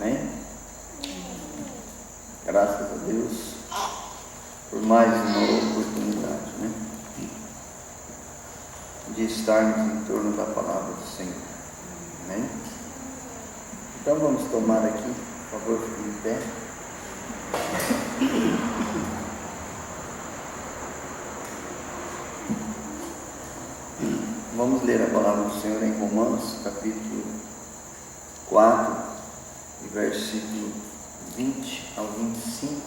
Amém? Graças a Deus por mais uma oportunidade, né, de estarmos em torno da palavra do Senhor. Amém? Então vamos tomar aqui, por favor, fique em pé. Vamos ler a palavra do Senhor em Romanos, capítulo 4, e versículo 20 ao 25.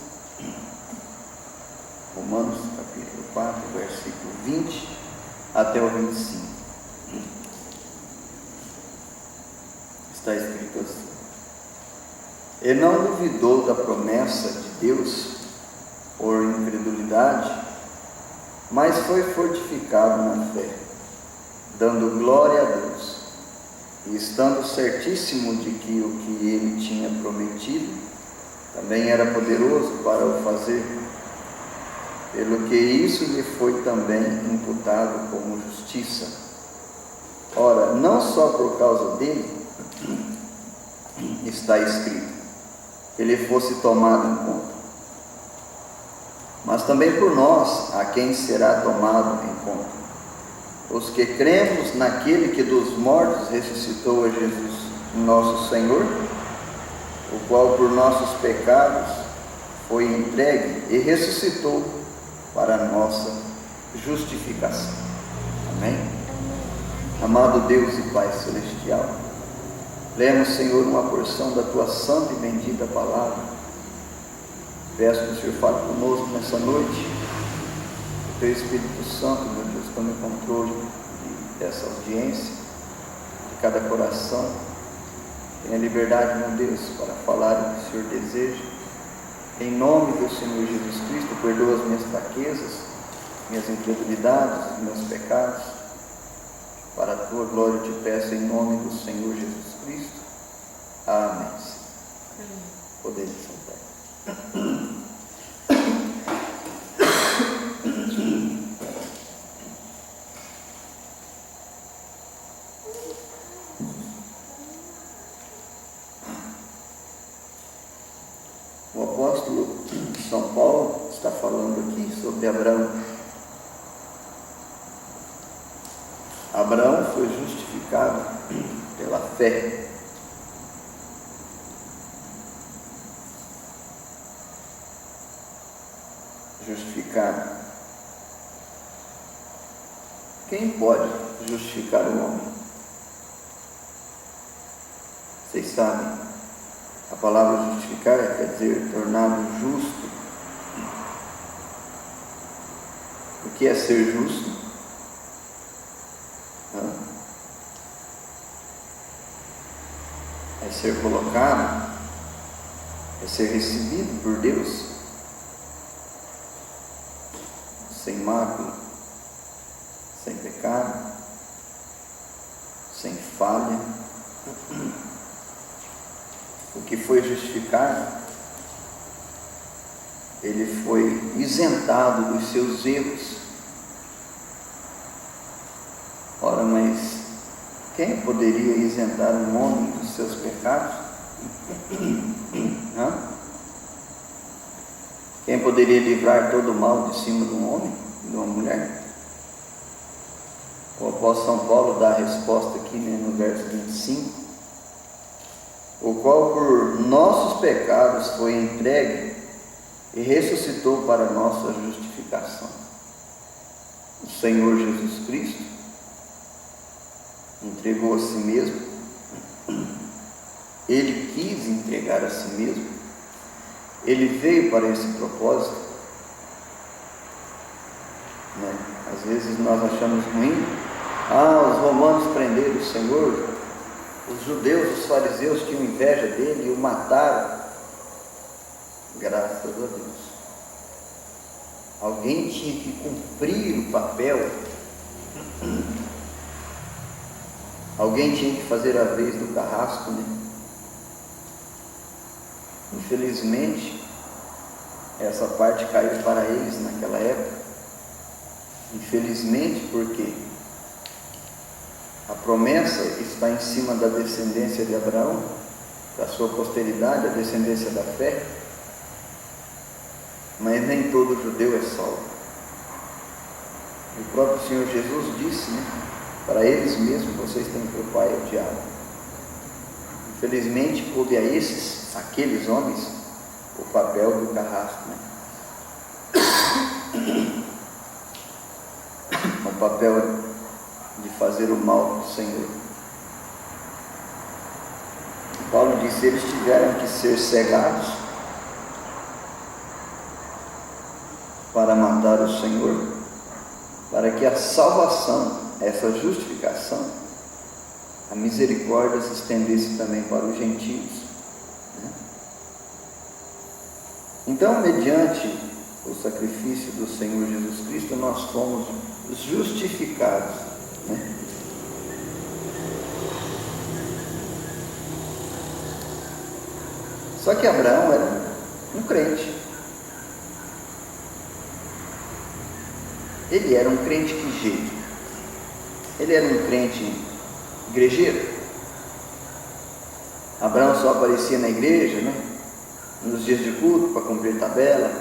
Romanos, capítulo 4, versículo 20 até o 25. Está escrito assim: E não duvidou da promessa de Deus por incredulidade, mas foi fortificado na fé, dando glória a Deus, e estando certíssimo de que o que ele tinha prometido também era poderoso para o fazer, pelo que isso lhe foi também imputado como justiça. Ora, não só por causa dele está escrito que ele fosse tomado em conta, mas também por nós, a quem será tomado em conta, os que cremos naquele que dos mortos ressuscitou a Jesus, nosso Senhor, o qual por nossos pecados foi entregue e ressuscitou para a nossa justificação. Amém? Amado Deus e Pai Celestial, lemos, Senhor, uma porção da Tua santa e bendita palavra. Peço que o Senhor fale conosco nessa noite. O Teu Espírito Santo, meu Deus, tome controle dessa audiência, de cada coração. Tenha liberdade, meu Deus, para falar o que o Senhor deseja. Em nome do Senhor Jesus Cristo, perdoa as minhas fraquezas, minhas incredulidades, os meus pecados. Para a Tua glória eu te peço, em nome do Senhor Jesus Cristo. Amém. Podemos sentar. O apóstolo São Paulo está falando aqui sobre Abraão. Abraão foi justificado pela fé. Justificado. Quem pode justificar o homem? Vocês sabem, a palavra justificar quer dizer tornado justo. O que é ser justo? É ser colocado, é ser recebido por Deus, sem mácula, sem pecado, sem falha. O que foi justificado, ele foi isentado dos seus erros. Ora, mas quem poderia isentar um homem dos seus pecados? Quem poderia livrar todo o mal de cima de um homem, de uma mulher? O apóstolo São Paulo dá a resposta aqui, no verso 25, o qual por nossos pecados foi entregue e ressuscitou para a nossa justificação. O Senhor Jesus Cristo entregou a si mesmo, ele quis entregar a si mesmo, ele veio para esse propósito, né? Às vezes nós achamos ruim, os romanos prenderam o Senhor, os judeus, os fariseus tinham inveja dele e o mataram. Graças a Deus, alguém tinha que cumprir o papel, alguém tinha que fazer a vez do carrasco, né? Infelizmente, essa parte caiu para eles naquela época. Infelizmente, porque a promessa está em cima da descendência de Abraão, da sua posteridade, a descendência da fé, mas nem todo judeu é salvo. O próprio Senhor Jesus disse, para eles mesmos: vocês têm por pai o diabo. Infelizmente, coube a aqueles homens, o papel do carrasco, o papel de fazer o mal para o Senhor. Paulo disse: eles tiveram que ser cegados para matar o Senhor, para que a salvação, essa justificação, a misericórdia se estendesse também para os gentios. Então, mediante o sacrifício do Senhor Jesus Cristo, nós fomos justificados. Só que Abraão era um crente. Ele era um crente que jeito? Ele era um crente igrejeiro. Abraão só aparecia na igreja, nos dias de culto, para cumprir tabela.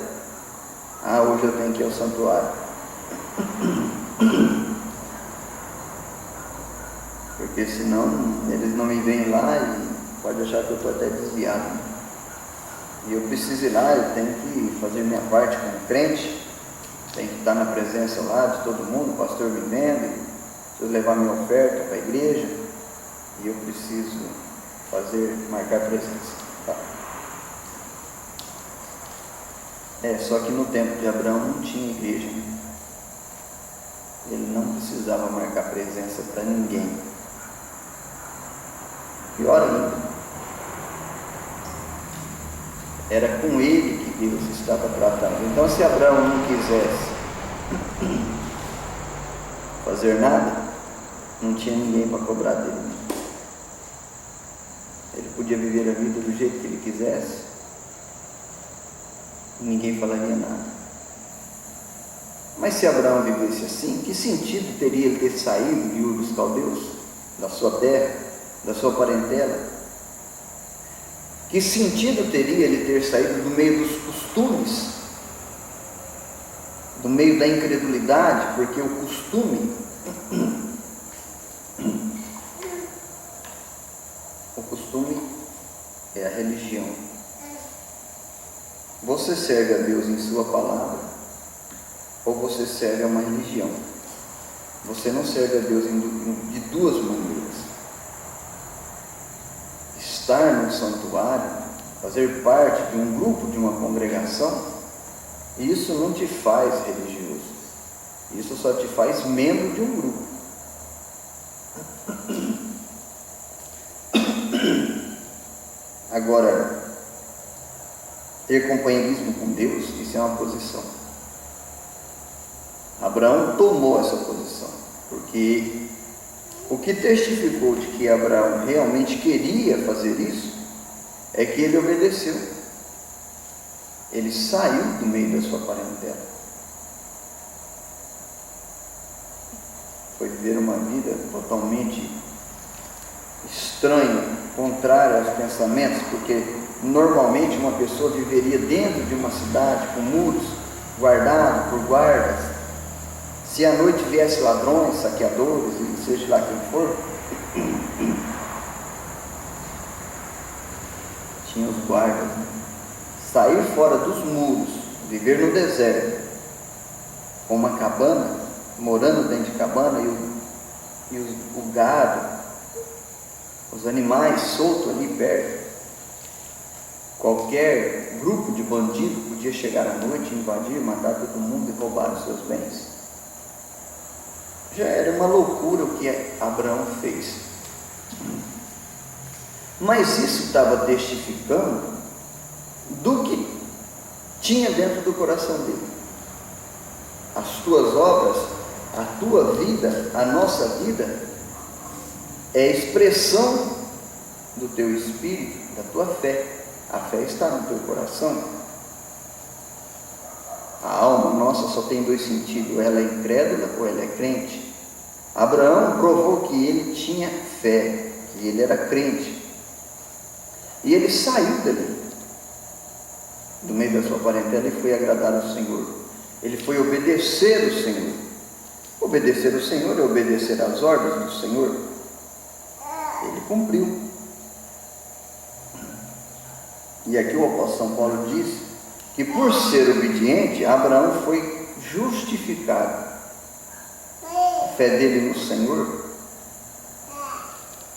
Hoje eu tenho que ir ao santuário. Porque senão eles não me veem lá e pode achar que eu estou até desviado. E eu preciso ir lá, eu tenho que fazer minha parte como crente. Tem que estar na presença lá de todo mundo, o pastor me vendo, preciso levar minha oferta para a igreja, e eu preciso marcar presença. Tá. Só que no tempo de Abraão não tinha igreja, Ele não precisava marcar presença para ninguém. Pior ainda, era com ele que Deus estava tratando. Então, se Abraão não quisesse fazer nada, não tinha ninguém para cobrar dele. Ele podia viver a vida do jeito que ele quisesse e ninguém falaria nada. Mas se Abraão vivesse assim, que sentido teria ele ter saído de Ur dos Caldeus, da sua terra, da sua parentela? Que sentido teria ele ter saído do meio dos costumes, do meio da incredulidade? Porque o costume é a religião. Você serve a Deus em sua palavra, ou você serve a uma religião. Você não serve a Deus de duas maneiras. Estar no santuário, fazer parte de um grupo, de uma congregação, isso não te faz religioso. Isso só te faz membro de um grupo. Agora, ter companheirismo com Deus, isso é uma posição. Abraão tomou essa posição, porque o que testificou de que Abraão realmente queria fazer isso é que ele obedeceu. Ele saiu do meio da sua parentela. Foi viver uma vida totalmente estranha, contrária aos pensamentos, porque normalmente uma pessoa viveria dentro de uma cidade com muros, guardado por guardas. Se à noite viesse ladrões, saqueadores, e seja lá quem for, tinha os guardas. Sair fora dos muros, viver no deserto, com uma cabana, morando dentro de cabana, e o gado, os animais soltos ali perto. Qualquer grupo de bandidos podia chegar à noite, invadir, matar todo mundo e roubar os seus bens. Já era uma loucura o que Abraão fez. Mas isso estava testificando do que tinha dentro do coração dele. As tuas obras, a tua vida, a nossa vida, é expressão do teu espírito, da tua fé. A fé está no teu coração. A alma nossa só tem dois sentidos: ela é incrédula ou ela é crente. Abraão provou que ele tinha fé, que ele era crente. E ele saiu dali, do meio da sua parentela, e foi agradar ao Senhor. Ele foi obedecer o Senhor. Obedecer o Senhor é obedecer às ordens do Senhor. Ele cumpriu. E aqui o apóstolo São Paulo diz que por ser obediente, Abraão foi justificado. A fé dele no Senhor,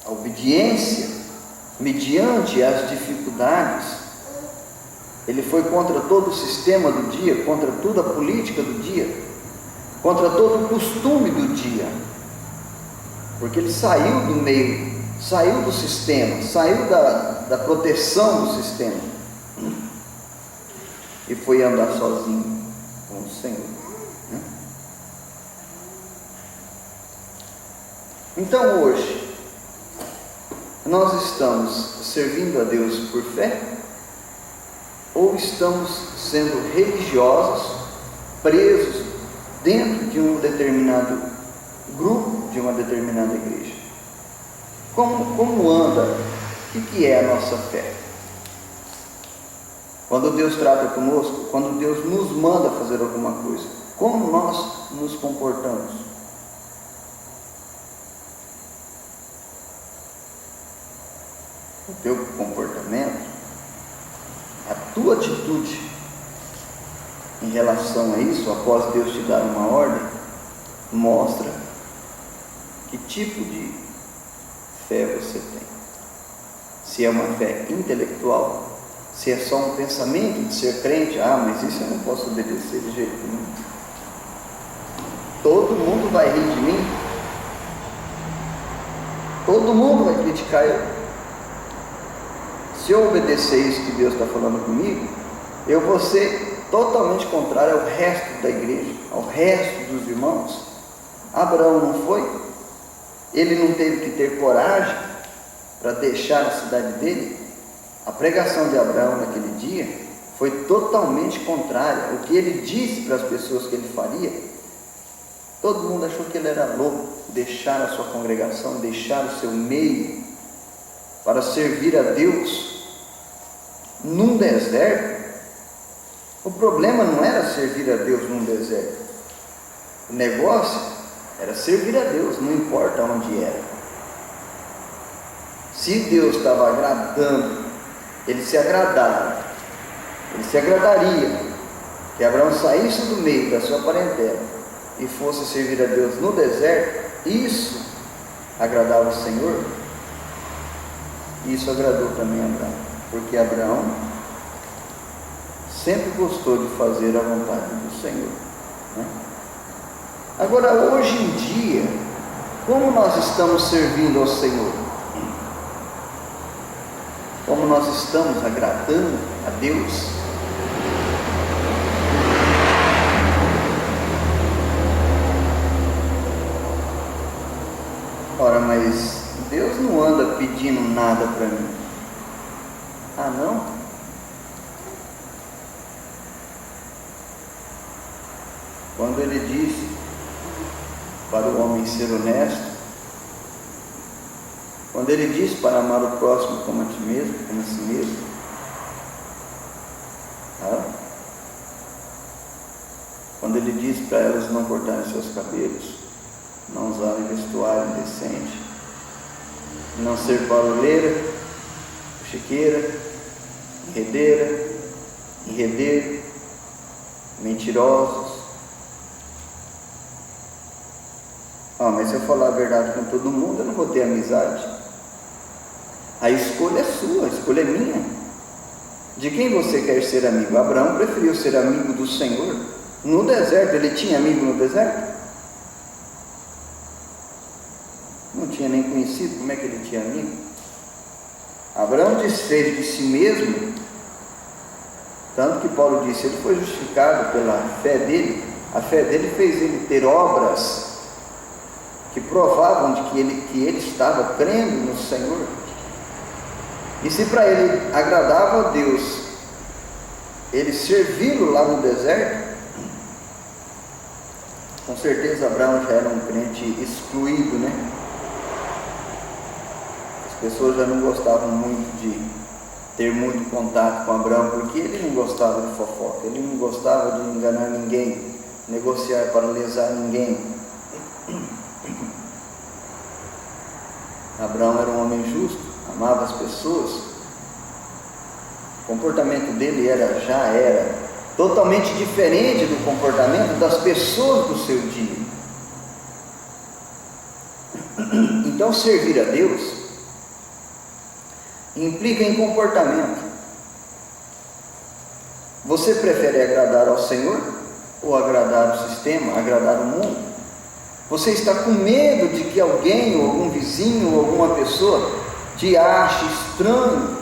a obediência mediante as dificuldades. Ele foi contra todo o sistema do dia, contra toda a política do dia, contra todo o costume do dia, porque ele saiu do meio, saiu do sistema, saiu da proteção do sistema e foi andar sozinho com o Senhor. Então hoje nós estamos servindo a Deus por fé, ou estamos sendo religiosos, presos dentro de um determinado grupo, de uma determinada igreja? Como anda? O que é a nossa fé? Quando Deus trata conosco, quando Deus nos manda fazer alguma coisa, como nós nos comportamos? O teu comportamento, a tua atitude em relação a isso, após Deus te dar uma ordem, mostra que tipo de fé você tem. Se é uma fé intelectual, se é só um pensamento de ser crente, mas isso eu não posso obedecer de jeito nenhum. Todo mundo vai rir de mim, todo mundo vai criticar eu. Se eu obedecer isso que Deus está falando comigo, eu vou ser totalmente contrário ao resto da igreja, ao resto dos irmãos. Abraão não foi? Ele não teve que ter coragem para deixar a cidade dele? A pregação de Abraão naquele dia foi totalmente contrária. O que ele disse para as pessoas que ele faria, todo mundo achou que ele era louco, deixar a sua congregação, deixar o seu meio para servir a Deus num deserto. O problema não era servir a Deus num deserto, o negócio era servir a Deus, não importa onde era. Se Deus estava agradando, ele se agradaria que Abraão saísse do meio da sua parentela e fosse servir a Deus no deserto. Isso agradava o Senhor. Isso agradou também a Abraão, porque Abraão sempre gostou de fazer a vontade do Senhor, né? Agora, hoje em dia, como nós estamos servindo ao Senhor? Como nós estamos agradando a Deus? Ora, mas Deus não anda pedindo nada para mim. Não? Quando ele disse para o homem ser honesto, quando ele disse para amar o próximo como a ti mesmo, como a si mesmo, quando ele disse para elas não cortarem seus cabelos, não usarem vestuário indecente, não ser paroleira, chiqueira, enredeiro, mentirosos. Mas se eu falar a verdade com todo mundo, eu não vou ter amizade. A escolha é sua, a escolha é minha. De quem você quer ser amigo? Abraão preferiu ser amigo do Senhor. No deserto, ele tinha amigo no deserto? Não tinha nem conhecido, como é que ele tinha amigo? Abraão desfez de si mesmo, tanto que Paulo disse, ele foi justificado pela fé dele. A fé dele fez ele ter obras que provavam de que ele estava crendo no Senhor. E se para ele agradava a Deus ele servi-lo lá no deserto, com certeza Abraão já era um crente excluído, né? As pessoas já não gostavam muito ter muito contato com Abraão, porque ele não gostava de fofoca, ele não gostava de enganar ninguém, negociar para lesar ninguém. Abraão era um homem justo, amava as pessoas. O comportamento dele já era totalmente diferente do comportamento das pessoas do seu dia. Então, servir a Deus implica em comportamento. Você prefere agradar ao Senhor ou agradar o sistema, agradar o mundo? Você está com medo de que alguém, ou algum vizinho, ou alguma pessoa te ache estranho,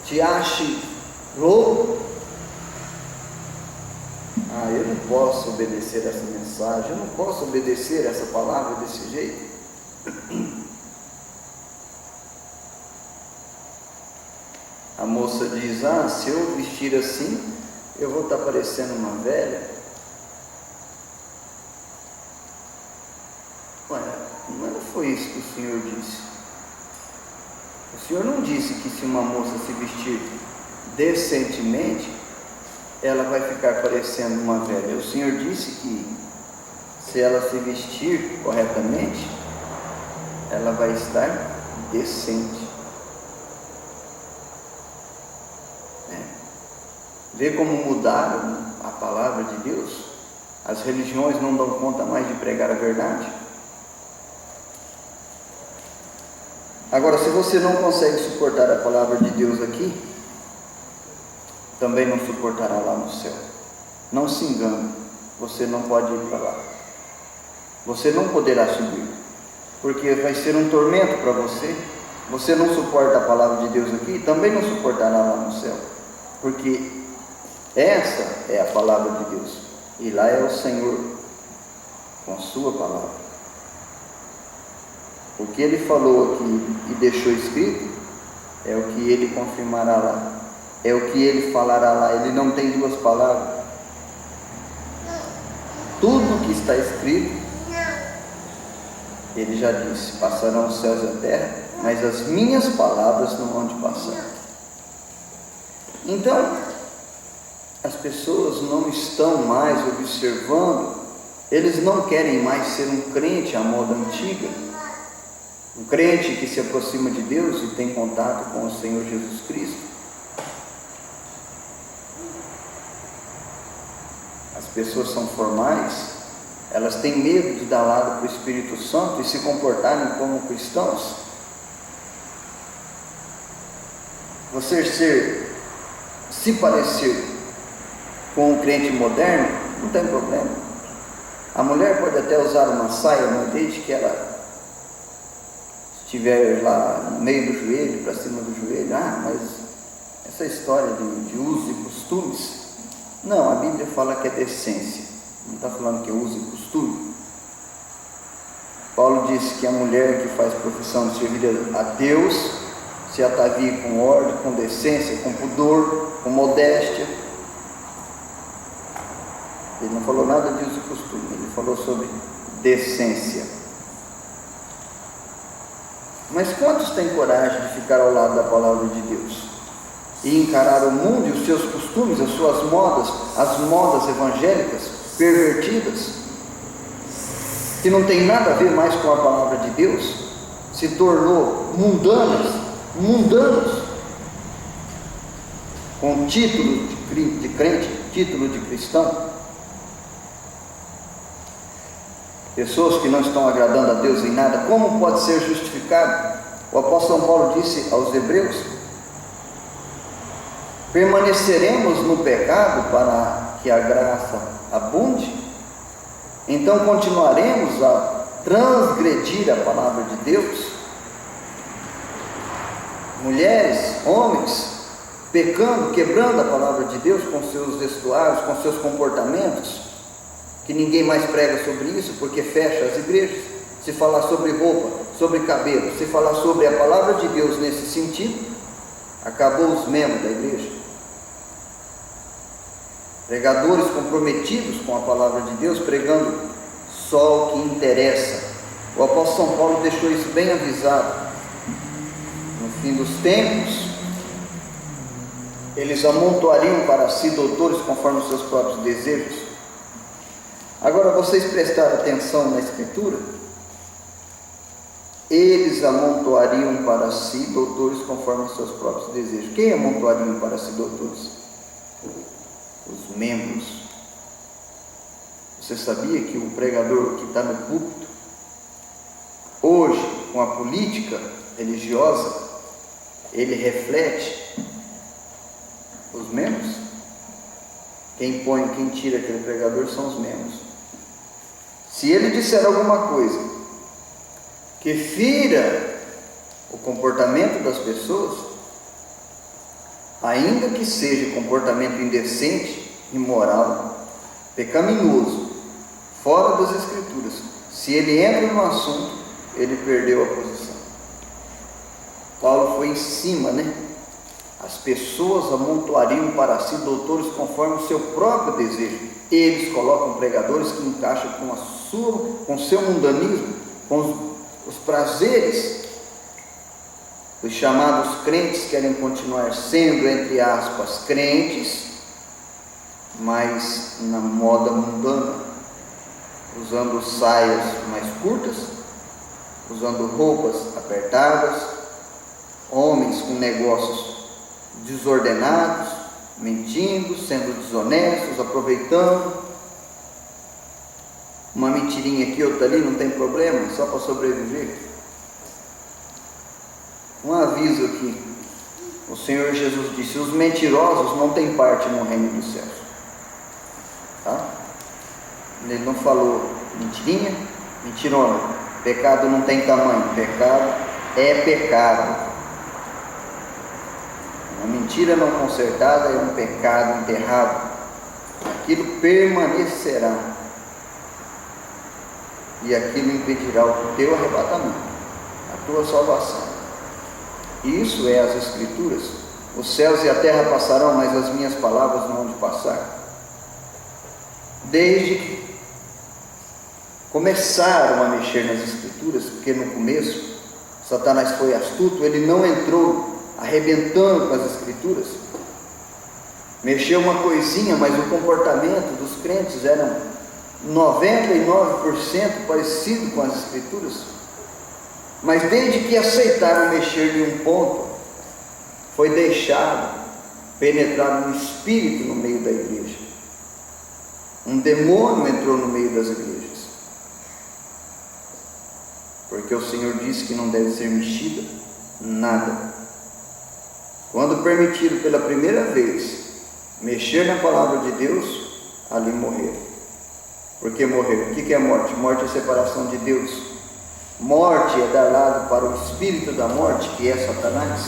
te ache louco? Eu não posso obedecer essa mensagem, eu não posso obedecer essa palavra desse jeito. A moça diz: se eu vestir assim, eu vou estar parecendo uma velha. Não foi isso que o Senhor disse. O Senhor não disse que se uma moça se vestir decentemente, ela vai ficar parecendo uma velha. O Senhor disse que se ela se vestir corretamente, ela vai estar decente. Vê como mudaram a palavra de Deus? As religiões não dão conta mais de pregar a verdade. Agora, se você não consegue suportar a palavra de Deus aqui, também não suportará lá no céu. Não se engane, você não pode ir para lá. Você não poderá subir, porque vai ser um tormento para você. Você não suporta a palavra de Deus aqui, também não suportará lá no céu, porque essa é a palavra de Deus, e lá é o Senhor com a sua palavra. O que Ele falou aqui e deixou escrito é o que Ele confirmará lá, é o que Ele falará lá. Ele não tem duas palavras. Tudo que está escrito, Ele já disse: passarão os céus e a terra, mas as minhas palavras não vão de passar. Então, as pessoas não estão mais observando, eles não querem mais ser um crente à moda antiga, um crente que se aproxima de Deus e tem contato com o Senhor Jesus Cristo. As pessoas são formais, elas têm medo de dar lado para o Espírito Santo e se comportarem como cristãos. Você se parecer com um crente moderno, não tem problema. A mulher pode até usar uma saia, mas desde que ela estiver lá no meio do joelho, para cima do joelho. Mas essa história de uso e costumes, não, a Bíblia fala que é decência, não está falando que é uso e costume. Paulo disse que a mulher que faz profissão de servir a Deus se atavie com ordem, com decência, com pudor, com modéstia. Ele não falou nada de uso e costume, ele falou sobre decência. Mas quantos têm coragem de ficar ao lado da palavra de Deus e encarar o mundo e os seus costumes, as suas modas, as modas evangélicas pervertidas, que não tem nada a ver mais com a palavra de Deus, se tornou mundanos, com título de crente, título de cristão? Pessoas que não estão agradando a Deus em nada, como pode ser justificado? O apóstolo São Paulo disse aos Hebreus: permaneceremos no pecado para que a graça abunde? Então continuaremos a transgredir a palavra de Deus? Mulheres, homens, pecando, quebrando a palavra de Deus com seus vestuários, com seus comportamentos, que ninguém mais prega sobre isso, porque fecha as igrejas. Se falar sobre roupa, sobre cabelo, se falar sobre a palavra de Deus nesse sentido, acabou os membros da igreja. Pregadores comprometidos com a palavra de Deus, pregando só o que interessa. O apóstolo São Paulo deixou isso bem avisado. No fim dos tempos, eles amontoariam para si doutores conforme os seus próprios desejos. Agora, vocês prestaram atenção na Escritura? Eles amontoariam para si doutores conforme os seus próprios desejos. Quem amontoariam para si doutores? Os membros. Você sabia que o pregador que está no púlpito, hoje, com a política religiosa, ele reflete os membros? Quem tira aquele pregador são os membros. Se ele disser alguma coisa que fira o comportamento das pessoas, ainda que seja comportamento indecente, imoral, pecaminoso, fora das Escrituras, se ele entra no assunto, ele perdeu a posição. Paulo foi em cima, né? As pessoas amontoariam para si doutores conforme o seu próprio desejo. Eles colocam pregadores que encaixam com o seu mundanismo, com os prazeres. Os chamados crentes querem continuar sendo, entre aspas, crentes, mas na moda mundana, usando saias mais curtas, usando roupas apertadas, homens com negócios desordenados, mentindo, sendo desonestos, aproveitando. Uma mentirinha aqui, outra ali, não tem problema, só para sobreviver. Um aviso aqui: o Senhor Jesus disse: os mentirosos não têm parte no reino dos céus. Tá? Ele não falou mentirinha, mentirona. Pecado não tem tamanho, pecado é pecado. A mentira não consertada é um pecado enterrado. Aquilo permanecerá, e aquilo impedirá o teu arrebatamento, a tua salvação. Isso é as Escrituras. Os céus e a terra passarão, mas as minhas palavras não hão de passar. Desde que começaram a mexer nas Escrituras, porque no começo Satanás foi astuto, ele não entrou arrebentando com as Escrituras, mexeu uma coisinha, mas o comportamento dos crentes era 99% parecido com as Escrituras. Mas desde que aceitaram mexer em um ponto, foi deixado penetrar um espírito no meio da igreja. Um demônio entrou no meio das igrejas, porque o Senhor disse que não deve ser mexido nada. Quando permitiram pela primeira vez mexer na palavra de Deus, ali morreram. Por que morreram? O que é morte? Morte é separação de Deus. Morte é dar lado para o espírito da morte, que é Satanás,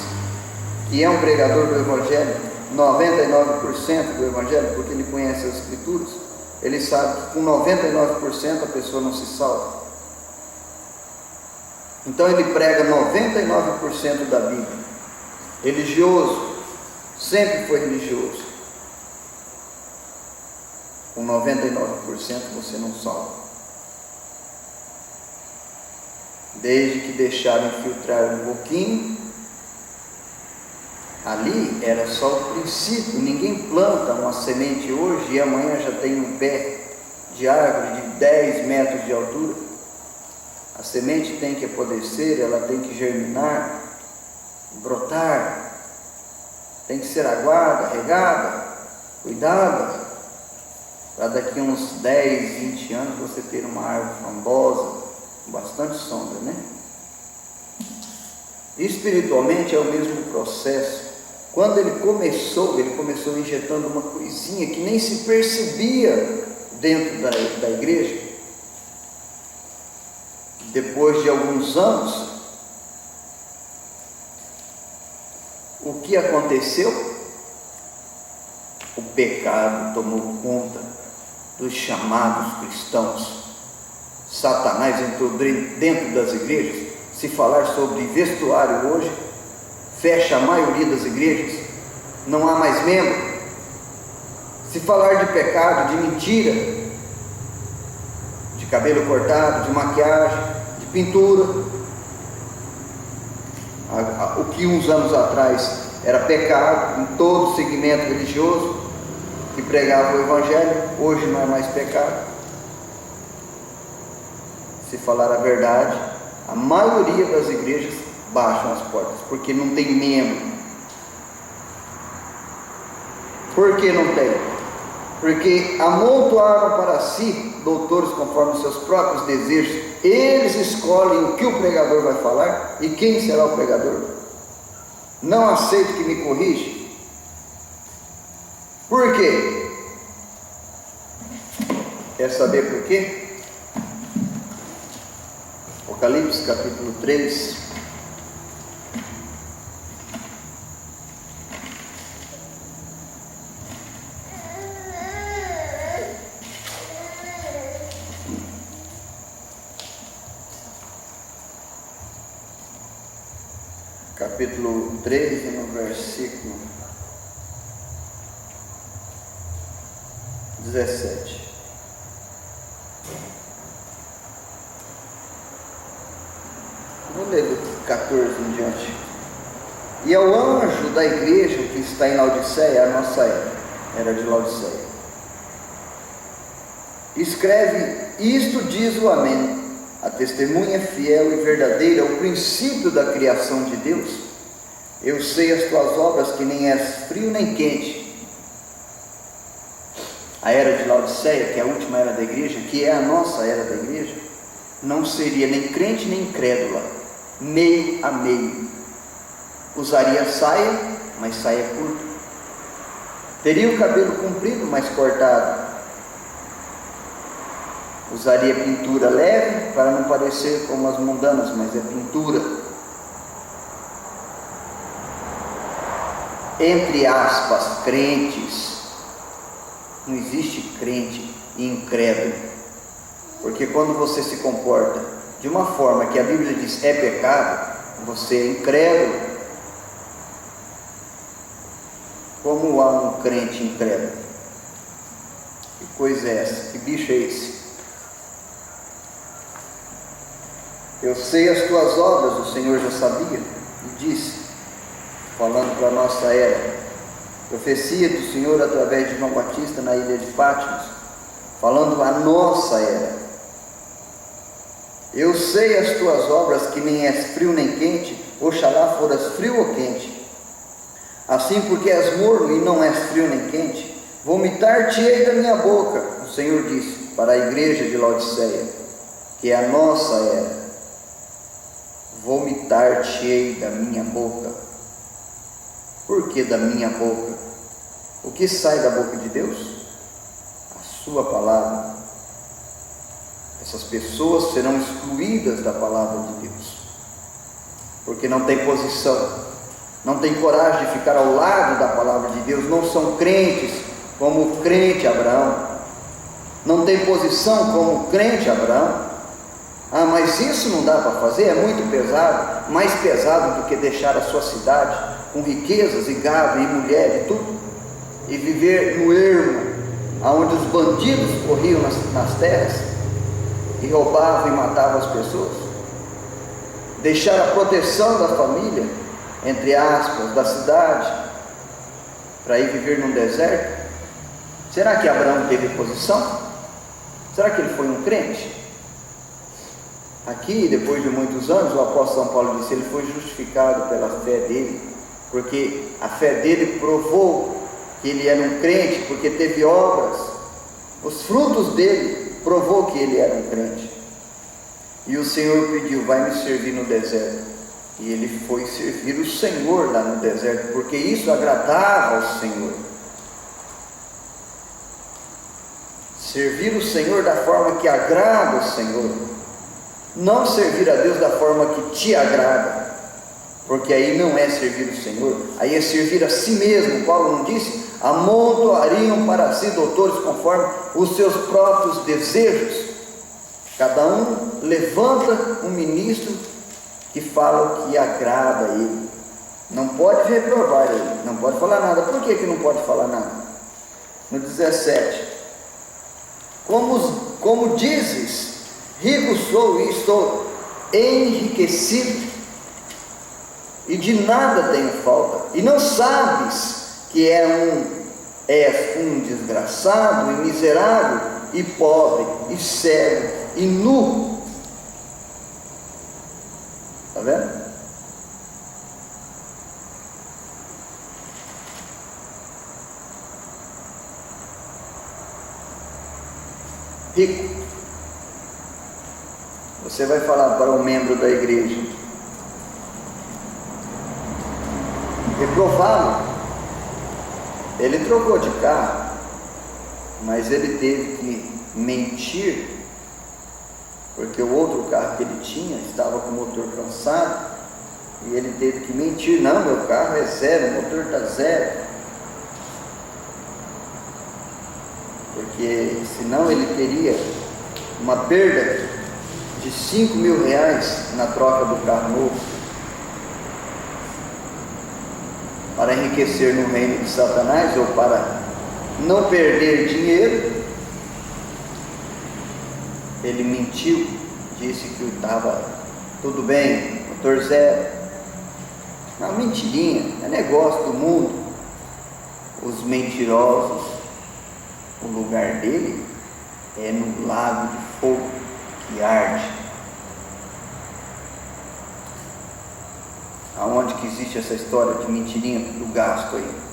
que é um pregador do Evangelho, 99% do Evangelho, porque ele conhece as Escrituras. Ele sabe que com 99% a pessoa não se salva. Então ele prega 99% da Bíblia. Religioso, sempre foi religioso. Com 99% você não salva. Desde que deixaram infiltrar um pouquinho, ali era só o princípio. Ninguém planta uma semente hoje e amanhã já tem um pé de árvore de 10 metros de altura. A semente tem que apodrecer, ela tem que germinar, brotar, tem que ser aguada, regada, cuidada, para daqui a uns 10, 20 anos você ter uma árvore frondosa, com bastante sombra, né? Espiritualmente é o mesmo processo. Quando ele começou injetando uma coisinha que nem se percebia dentro da igreja. Depois de alguns anos, o que aconteceu? O pecado tomou conta dos chamados cristãos. Satanás entrou dentro das igrejas. Se falar sobre vestuário hoje, fecha a maioria das igrejas, não há mais membro. Se falar de pecado, de mentira, de cabelo cortado, de maquiagem, de pintura, o que uns anos atrás era pecado em todo segmento religioso que pregava o Evangelho. Hoje não é mais pecado. Se falar a verdade, a maioria das igrejas baixam as portas, porque não tem membro. Por que não tem? Porque amontoaram para si doutores conforme os seus próprios desejos. Eles escolhem o que o pregador vai falar e quem será o pregador. Não aceito que me corrija. Por quê? Quer saber por quê? Apocalipse capítulo 3. Capítulo 13, no versículo 17. Vou ler do 14 em diante. E ao anjo da igreja que está em Laodiceia, a nossa era de Laodiceia, escreve: isto diz o Amém, a testemunha fiel e verdadeira, o princípio da criação de Deus. Eu sei as tuas obras, que nem és frio nem quente. A era de Laodiceia, que é a última era da igreja, que é a nossa era da igreja, não seria nem crente nem incrédula, meio a meio. Usaria saia, mas saia curta. Teria o cabelo comprido, mas cortado. Usaria pintura leve, para não parecer como as mundanas, mas é pintura. Entre aspas, crentes. Não existe crente e incrédulo. Porque quando você se comporta de uma forma que a Bíblia diz é pecado, você é incrédulo. Como há um crente incrédulo? Que coisa é essa? Que bicho é esse? Eu sei as tuas obras, o Senhor já sabia, e disse, falando para a nossa era, profecia do Senhor através de João Batista na ilha de Patmos, falando a nossa era. Eu sei as tuas obras, que nem és frio nem quente, oxalá foras frio ou quente. Assim, porque és morno e não és frio nem quente, vomitar-te-ei da minha boca, o Senhor disse, para a igreja de Laodiceia, que é a nossa era. Vomitar-te-ei da minha boca. Por que da minha boca? O que sai da boca de Deus? A sua palavra. Essas pessoas serão excluídas da palavra de Deus, porque não tem posição, não tem coragem de ficar ao lado da palavra de Deus, não são crentes como o crente Abraão, não tem posição como o crente Abraão. Ah, mas isso não dá para fazer, é muito pesado, mais pesado do que deixar a sua cidade com riquezas e gado e mulher e tudo, e viver no ermo, onde os bandidos corriam nas terras e roubavam e matavam as pessoas. Deixar a proteção da família, entre aspas, da cidade, para ir viver num deserto. Será que Abraão teve posição? Será que ele foi um crente? Aqui, depois de muitos anos, o apóstolo São Paulo disse, ele foi justificado pela fé dele, porque a fé dele provou que ele era um crente, porque teve obras, os frutos dele provou que ele era um crente. E o Senhor pediu, vai me servir no deserto, e ele foi servir o Senhor lá no deserto, porque isso agradava ao Senhor. Servir o Senhor da forma que agrada ao Senhor, não servir a Deus da forma que te agrada, porque aí não é servir o Senhor, aí é servir a si mesmo. Paulo não disse, amontoariam para si doutores conforme os seus próprios desejos. Cada um levanta um ministro que fala o que agrada a ele, não pode reprovar ele, não pode falar nada. Por que não pode falar nada? No 17, como dizes, rico sou e estou enriquecido, e de nada tenho falta, e não sabes que és um desgraçado, e miserável, e pobre, e cego, e nu. Está vendo? Rico. Você vai falar para um membro da igreja, reprová-lo. Ele trocou de carro, mas ele teve que mentir, porque o outro carro que ele tinha estava com o motor cansado, e ele teve que mentir: não, meu carro é zero, o motor está zero, porque senão ele teria uma perda de R$5.000 na troca do carro novo, para enriquecer no reino de Satanás, ou para não perder dinheiro. Ele mentiu, disse que estava tudo bem, motor zero. Uma mentirinha, é negócio do mundo. Os mentirosos, o lugar dele é no lago de fogo que arde. Aonde que existe essa história de mentirinha do gasto aí?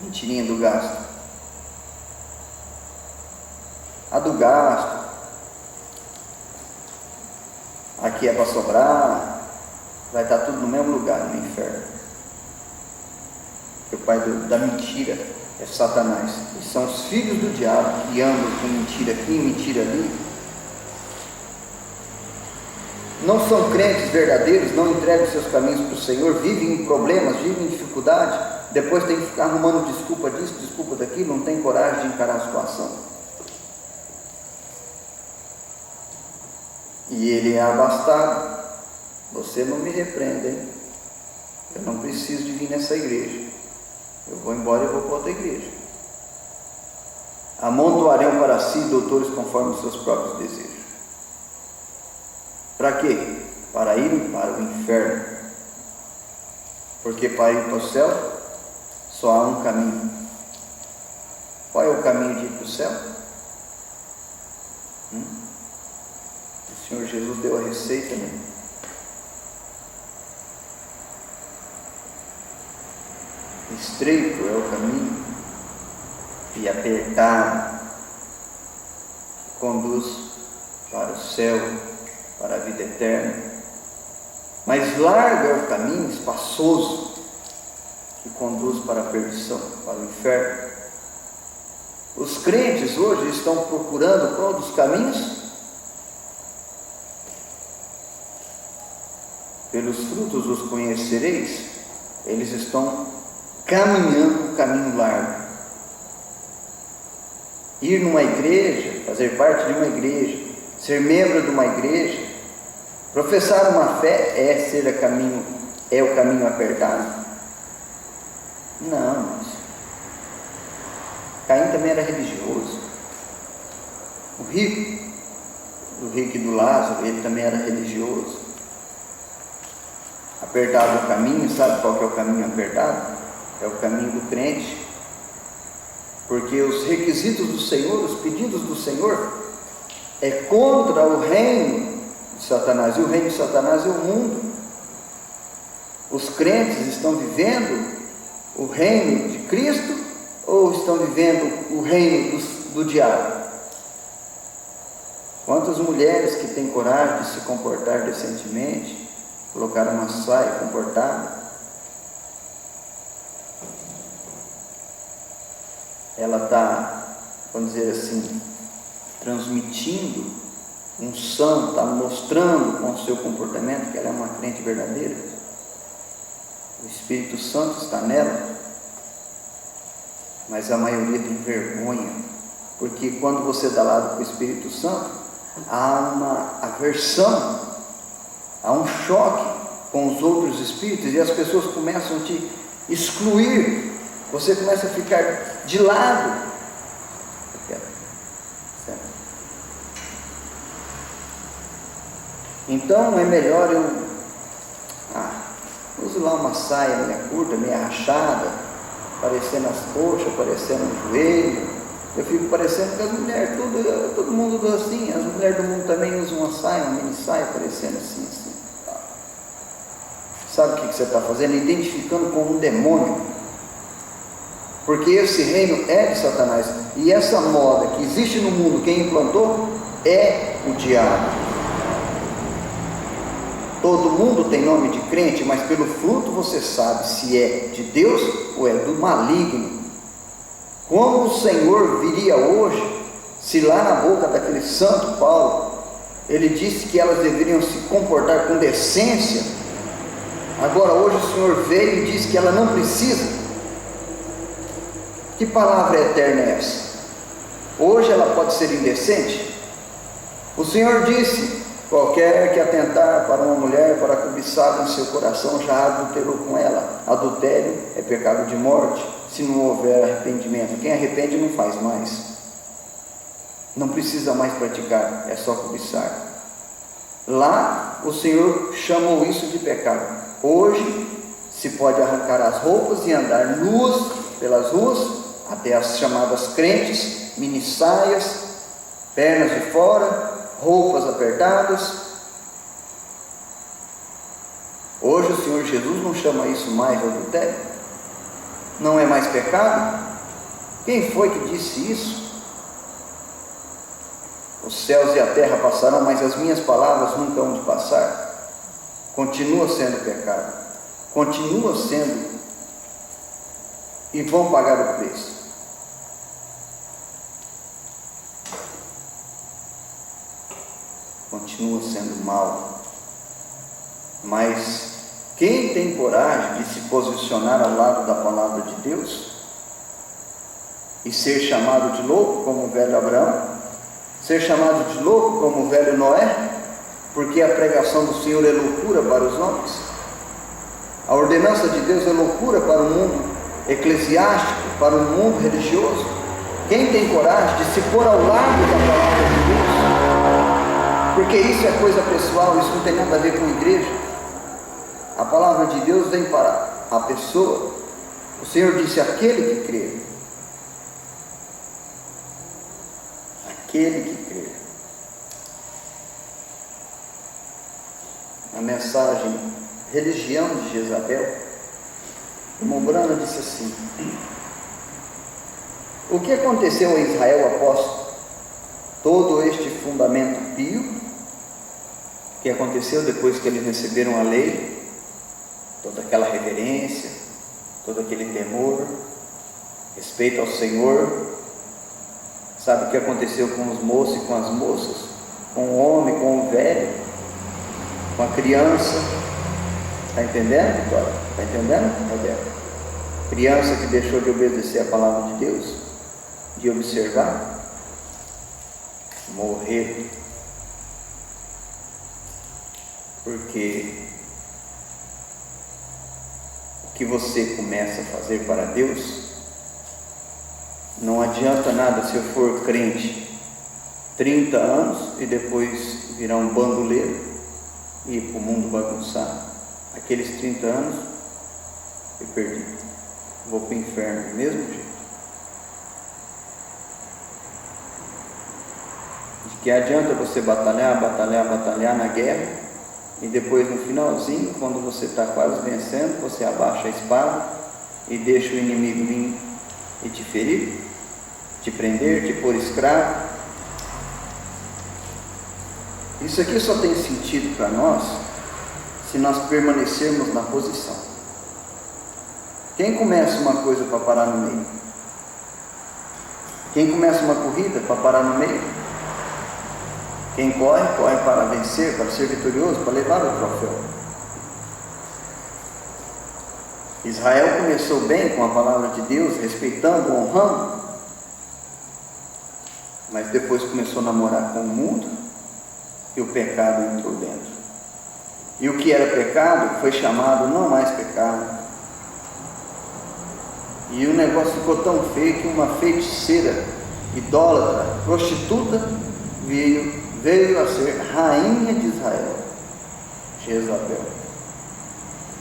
Mentirinha do gasto. A do gasto, aqui é para sobrar, vai estar tudo no mesmo lugar, no inferno. Porque o pai da mentira é Satanás, e são os filhos do diabo que andam com mentira aqui, mentira ali. Não são crentes verdadeiros, não entregam seus caminhos para o Senhor, vivem em problemas, vivem em dificuldade, depois tem que ficar arrumando desculpa disso, desculpa daquilo, não tem coragem de encarar a situação. E ele é abastado. Você não me repreenda, hein? Eu não preciso de vir nessa igreja. Eu vou embora e vou para outra igreja. Amontoarão para si doutores conforme os seus próprios desejos. Para quê? Para irem para o inferno. Porque para ir para o céu só há um caminho. Qual é o caminho de ir para o céu? O Senhor Jesus deu a receita, né? Estreito é o caminho e apertado conduz para o céu, para a vida eterna. Mas largo é o caminho espaçoso que conduz para a perdição, para o inferno. Os crentes hoje estão procurando qual dos caminhos? Pelos frutos os conhecereis. Eles estão caminhando o caminho largo. Ir numa igreja, fazer parte de uma igreja, ser membro de uma igreja, professar uma fé é o caminho apertado? Não, mas Caim também era religioso. O rico e do Lázaro, ele também era religioso. Apertado o caminho, sabe qual que é o caminho apertado? É o caminho do crente, porque os requisitos do Senhor, os pedidos do Senhor, é contra o reino de Satanás, e o reino de Satanás é o mundo. Os crentes estão vivendo o reino de Cristo, ou estão vivendo o reino do diabo? Quantas mulheres que têm coragem de se comportar decentemente, colocar uma saia comportada, ela está, vamos dizer assim, transmitindo unção, está mostrando com o seu comportamento que ela é uma crente verdadeira. O Espírito Santo está nela, mas a maioria tem vergonha, porque quando você dá lado para o Espírito Santo, há uma aversão, há um choque com os outros espíritos, e as pessoas começam a te excluir, você começa a ficar de lado. Então é melhor eu uso lá uma saia meia curta, meia rachada, parecendo as coxas, parecendo o joelho. Eu fico parecendo que as mulheres, todo mundo usa assim. As mulheres do mundo também usam uma saia, uma mini saia, parecendo assim. Sabe o que você está fazendo? Identificando como um demônio. Porque esse reino é de Satanás. E essa moda que existe no mundo, quem implantou é o diabo. Todo mundo tem nome de crente, mas pelo fruto você sabe se é de Deus ou é do maligno. Como o Senhor viria hoje, se lá na boca daquele santo Paulo, ele disse que elas deveriam se comportar com decência, agora hoje o Senhor veio e disse que ela não precisa. Que palavra eterna é essa? Hoje ela pode ser indecente? O Senhor disse: qualquer que atentar para uma mulher para cobiçar em seu coração já adulterou com ela. Adultério é pecado de morte, se não houver arrependimento. Quem arrepende não faz mais, não precisa mais praticar, é só cobiçar. Lá o Senhor chamou isso de pecado. Hoje se pode arrancar as roupas e andar nuas pelas ruas, até as chamadas crentes, mini saias, pernas de fora, roupas apertadas. Hoje o Senhor Jesus não chama isso mais de adultério? Não é mais pecado? Quem foi que disse isso? Os céus e a terra passarão, mas as minhas palavras nunca hão de passar. Continua sendo pecado, continua sendo, e vão pagar o preço. Continua sendo mal. Mas quem tem coragem de se posicionar ao lado da palavra de Deus e ser chamado de louco como o velho Abraão, ser chamado de louco como o velho Noé, porque a pregação do Senhor é loucura para os homens, a ordenança de Deus é loucura para o mundo eclesiástico, para o mundo religioso? Quem tem coragem de se pôr ao lado da palavra de Deus? Porque isso é coisa pessoal, isso não tem nada a ver com a igreja. A palavra de Deus vem para a pessoa. O Senhor disse: aquele que crê, aquele que crê. A mensagem Religião de Jezabel, Mombrana disse assim: o que aconteceu a Israel após todo este fundamento pio, que aconteceu depois que eles receberam a lei, toda aquela reverência, todo aquele temor, respeito ao Senhor? Sabe o que aconteceu com os moços e com as moças, com o homem, com o velho, com a criança? Está entendendo, Vitória? Está entendendo, Roberto? Criança que deixou de obedecer a palavra de Deus, de observar, morrer. Porque o que você começa a fazer para Deus, não adianta nada se eu for crente 30 anos e depois virar um bandoleiro e ir para o mundo bagunçar. Aqueles 30 anos eu perdi, vou para o inferno do mesmo jeito. De que adianta você batalhar na guerra, e depois no finalzinho, quando você está quase vencendo, você abaixa a espada e deixa o inimigo vir e te ferir, te prender, te pôr escravo? Isso aqui só tem sentido para nós se nós permanecermos na posição. Quem começa uma coisa para parar no meio? Quem começa uma corrida para parar no meio? Quem corre, corre para vencer, para ser vitorioso, para levar o troféu. Israel começou bem com a palavra de Deus, respeitando, honrando, mas depois começou a namorar com o mundo e o pecado entrou dentro. E o que era pecado foi chamado não mais pecado. E o negócio ficou tão feio que uma feiticeira, idólatra, prostituta, veio a ser rainha de Israel. Jezabel.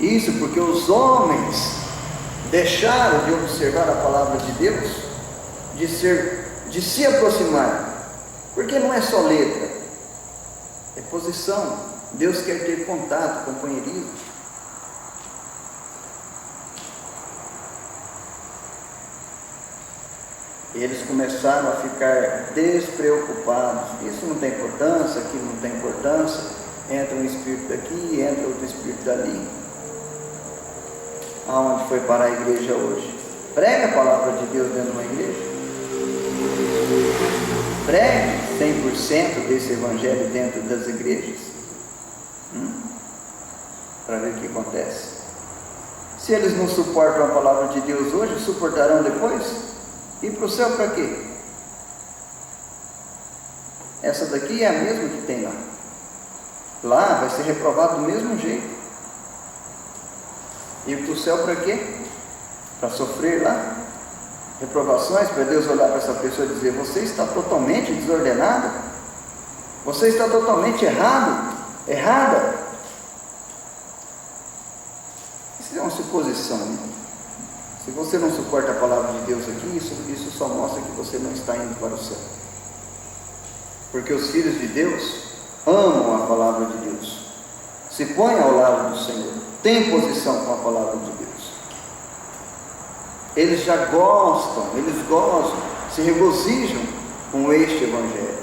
Isso porque os homens deixaram de observar a palavra de Deus, de se aproximar, porque não é só letra, é posição. Deus quer ter contato, companheirismo. Eles começaram a ficar despreocupados. Isso não tem importância, aquilo não tem importância. Entra um espírito daqui, entra outro espírito dali. Aonde foi parar a igreja hoje? Prega a palavra de Deus dentro de uma igreja. Pregue 100% desse evangelho dentro das igrejas. Para ver o que acontece. Se eles não suportam a palavra de Deus hoje, suportarão depois? Ir para o céu para quê? Essa daqui é a mesma que tem lá. Lá vai ser reprovado do mesmo jeito. Ir para o céu para quê? Para sofrer lá reprovações, para Deus olhar para essa pessoa e dizer: você está totalmente desordenado, você está totalmente errada. Isso é uma suposição, né? Se você não suporta a palavra de Deus aqui, isso só mostra que você não está indo para o céu. Porque os filhos de Deus amam a palavra de Deus, se põem ao lado do Senhor, têm posição com a palavra de Deus. Eles já gostam, eles gozam, se regozijam com este evangelho.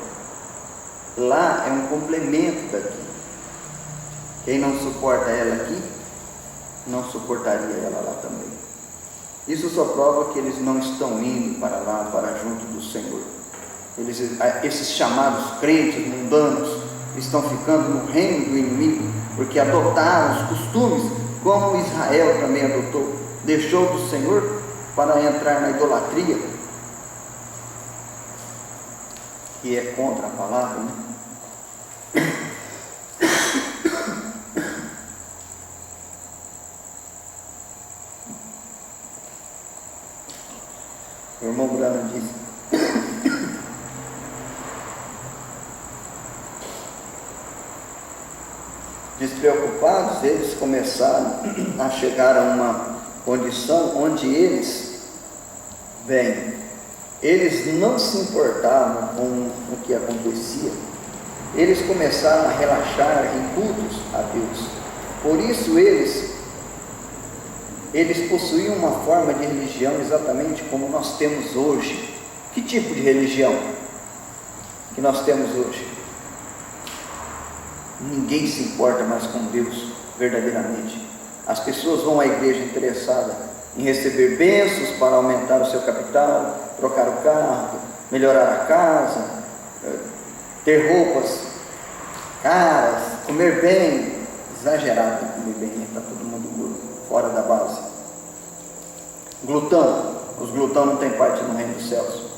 Lá é um complemento daqui. Quem não suporta ela aqui, não suportaria ela lá também. Isso só prova que eles não estão indo para lá, para junto do Senhor. Esses chamados crentes mundanos estão ficando no reino do inimigo, porque adotaram os costumes, como Israel também adotou, deixou do Senhor para entrar na idolatria, que é contra a palavra, né? O irmão Brano disse: despreocupados, eles começaram a chegar a uma condição onde eles não se importavam com o que acontecia. Eles começaram a relaxar em cultos a Deus. Por isso eles possuíam uma forma de religião exatamente como nós temos hoje. Que tipo de religião que nós temos hoje? Ninguém se importa mais com Deus verdadeiramente. As pessoas vão à igreja interessadas em receber bênçãos para aumentar o seu capital, trocar o carro, melhorar a casa, ter roupas caras, comer bem. Exagerado comer bem, está todo mundo fora da base. Glutão, os glutão não têm parte no reino dos céus.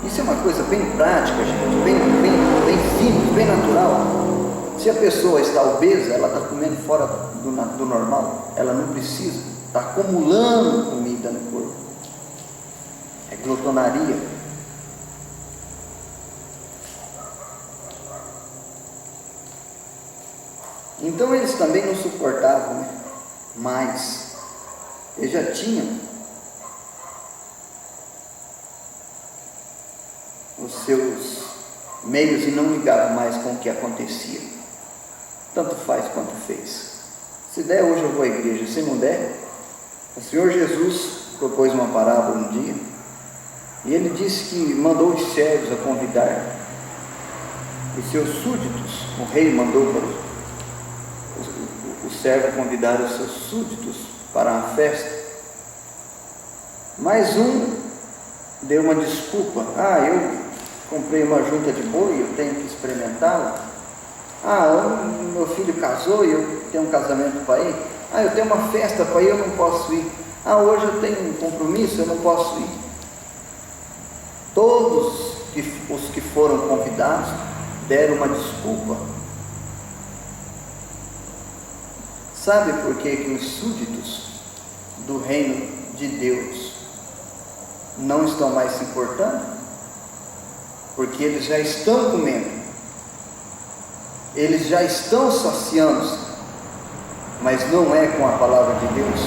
Isso é uma coisa bem prática, gente, bem simples, bem natural. Se a pessoa está obesa, ela está comendo fora do normal, ela não precisa, está acumulando comida no corpo. É glutonaria. Então eles também não suportavam, né? Mais. Eles já tinham os seus meios e não ligavam mais com o que acontecia. Tanto faz quanto fez. Se der, hoje eu vou à igreja. Se não der, o Senhor Jesus propôs uma parábola um dia, e ele disse que mandou os servos a convidar os seus súditos. O rei mandou para o servo convidar os seus súditos para a festa. Mas um deu uma desculpa: eu comprei uma junta de boi, eu tenho que experimentá-la. Meu filho casou e eu tenho um casamento para ir. Eu tenho uma festa para ir, eu não posso ir. Hoje eu tenho um compromisso, eu não posso ir. Todos os que foram convidados deram uma desculpa. Sabe por que os súditos do reino de Deus não estão mais se importando? Porque eles já estão comendo. eles já estão saciando-se, mas não é com a palavra de Deus,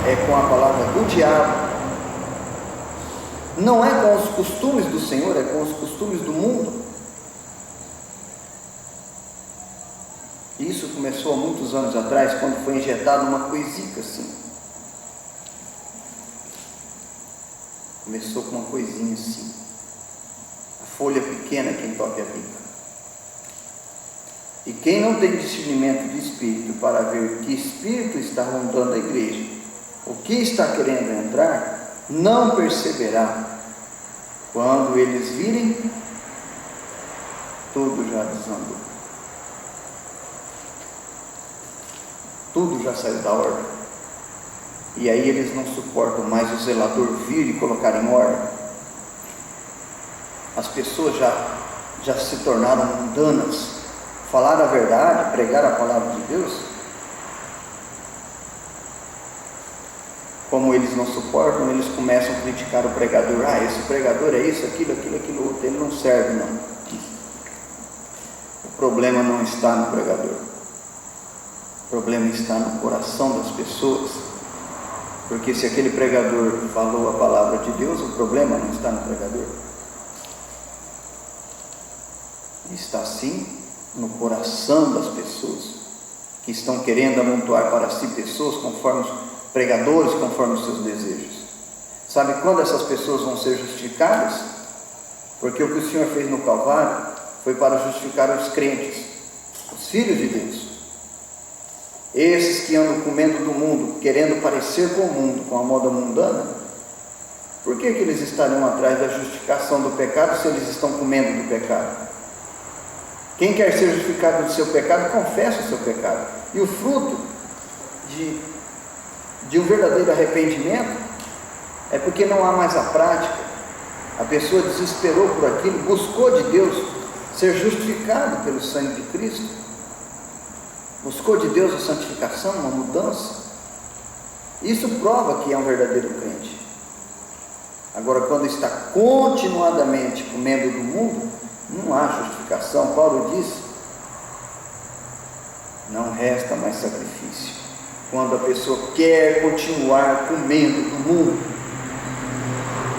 é com a palavra do diabo. Não é com os costumes do Senhor, é com os costumes do mundo. Isso começou há muitos anos atrás, quando foi injetada uma coisica assim. Começou com uma coisinha assim, a folha pequena quem toca a bica. E quem não tem discernimento de espírito para ver que espírito está rondando a igreja, o que está querendo entrar, não perceberá. Quando eles virem, tudo já desandou, tudo já saiu da ordem. E aí eles não suportam mais o zelador vir e colocar em ordem. As pessoas já se tornaram mundanas. Falar a verdade, pregar a palavra de Deus, como eles não suportam, eles começam a criticar o pregador. Esse pregador é isso, aquilo outro, ele não serve não. O problema não está no pregador, o problema está no coração das pessoas. Porque se aquele pregador falou a palavra de Deus, o problema não está no pregador, está sim no coração das pessoas, que estão querendo amontoar para si pessoas conforme os pregadores, conforme os seus desejos. Sabe quando essas pessoas vão ser justificadas? Porque o que o Senhor fez no Calvário foi para justificar os crentes, os filhos de Deus. Esses que andam comendo do mundo, querendo parecer com o mundo, com a moda mundana, por que eles estariam atrás da justificação do pecado se eles estão comendo do pecado? Quem quer ser justificado do seu pecado, confessa o seu pecado. E o fruto de um verdadeiro arrependimento é porque não há mais a prática. A pessoa desesperou por aquilo, buscou de Deus ser justificado pelo sangue de Cristo, buscou de Deus a santificação, uma mudança. Isso prova que é um verdadeiro crente. Agora, quando está continuadamente comendo do mundo, não há justificação. Paulo diz: não resta mais sacrifício. Quando a pessoa quer continuar comendo do mundo.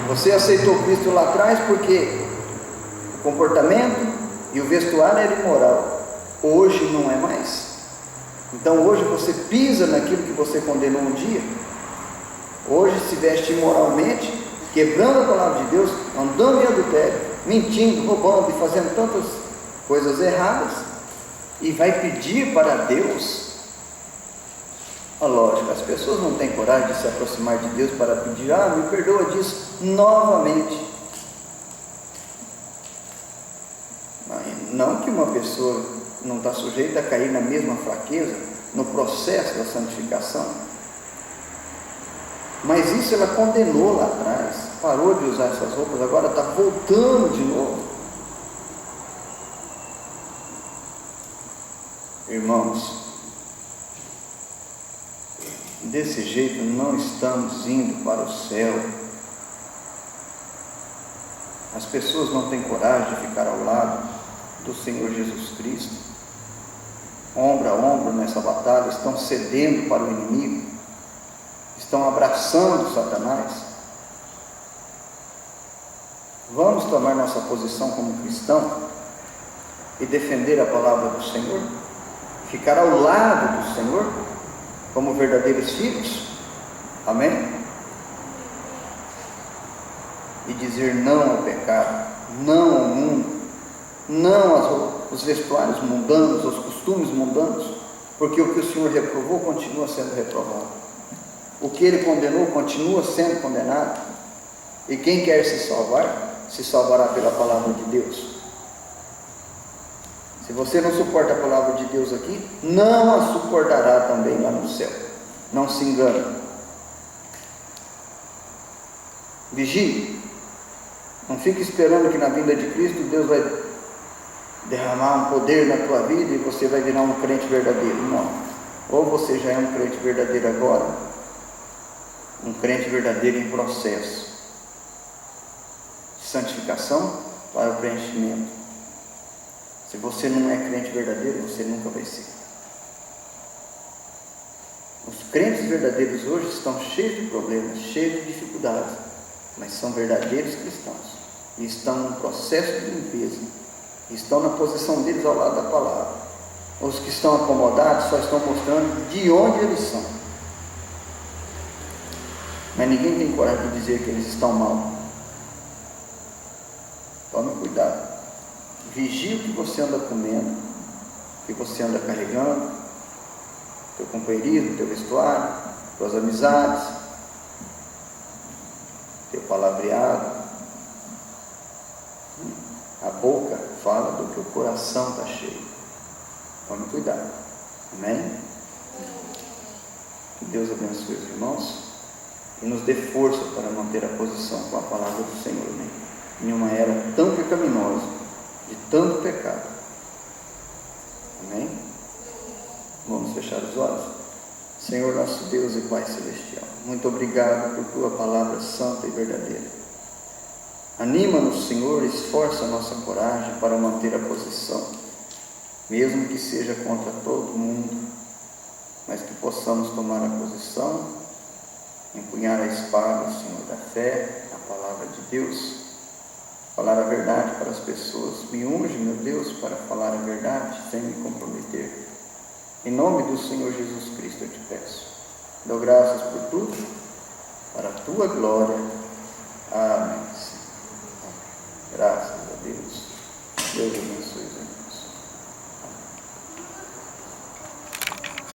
Você aceitou Cristo lá atrás porque o comportamento e o vestuário era imoral. Hoje não é mais. Então hoje você pisa naquilo que você condenou um dia. Hoje se veste imoralmente, quebrando a palavra de Deus, andando em adultério, mentindo, roubando e fazendo tantas coisas erradas, e vai pedir para Deus. Lógico, as pessoas não têm coragem de se aproximar de Deus para pedir: me perdoa disso novamente. Não que uma pessoa não está sujeita a cair na mesma fraqueza no processo da santificação, mas isso ela condenou lá atrás, parou de usar essas roupas, agora está voltando de novo. Irmãos, desse jeito não estamos indo para o céu. As pessoas não têm coragem de ficar ao lado do Senhor Jesus Cristo, ombro a ombro nessa batalha, estão cedendo para o inimigo, estão abraçando Satanás. Vamos tomar nossa posição como cristão e defender a palavra do Senhor, ficar ao lado do Senhor como verdadeiros filhos, amém? E dizer não ao pecado, não ao mundo, não aos vestuários mundanos, aos costumes mundanos, porque o que o Senhor reprovou continua sendo reprovado, o que Ele condenou continua sendo condenado, e quem quer se salvar, se salvará pela palavra de Deus. Se você não suporta a palavra de Deus aqui, não a suportará também lá no céu. Não se engane. Vigie. Não fique esperando que na vinda de Cristo Deus vai derramar um poder na tua vida e você vai virar um crente verdadeiro. Não. Ou você já é um crente verdadeiro agora, um crente verdadeiro em processo de santificação para o preenchimento. Se você não é crente verdadeiro, você nunca vai ser. Os crentes verdadeiros hoje estão cheios de problemas, cheios de dificuldades, mas são verdadeiros cristãos e estão num processo de limpeza, estão na posição deles ao lado da palavra. Os que estão acomodados só estão mostrando de onde eles são, mas ninguém tem coragem de dizer que eles estão mal. Tome cuidado, vigie o que você anda comendo, o que você anda carregando, teu companheirismo, teu vestuário, tuas amizades, teu palavreado. A boca fala do que o coração está cheio. Tome cuidado. Amém? Que Deus abençoe os irmãos e nos dê força para manter a posição com a palavra do Senhor, né? Em uma era tão pecaminosa, de tanto pecado. Amém? Vamos fechar os olhos. Senhor nosso Deus e Pai Celestial, muito obrigado por Tua palavra santa e verdadeira. Anima-nos, Senhor, esforça a nossa coragem para manter a posição, mesmo que seja contra todo mundo, mas que possamos tomar a posição, empunhar a espada, Senhor, da fé, a palavra de Deus, falar a verdade para as pessoas. Me unge, meu Deus, para falar a verdade sem me comprometer. Em nome do Senhor Jesus Cristo eu te peço. Dou graças por tudo, para a tua glória.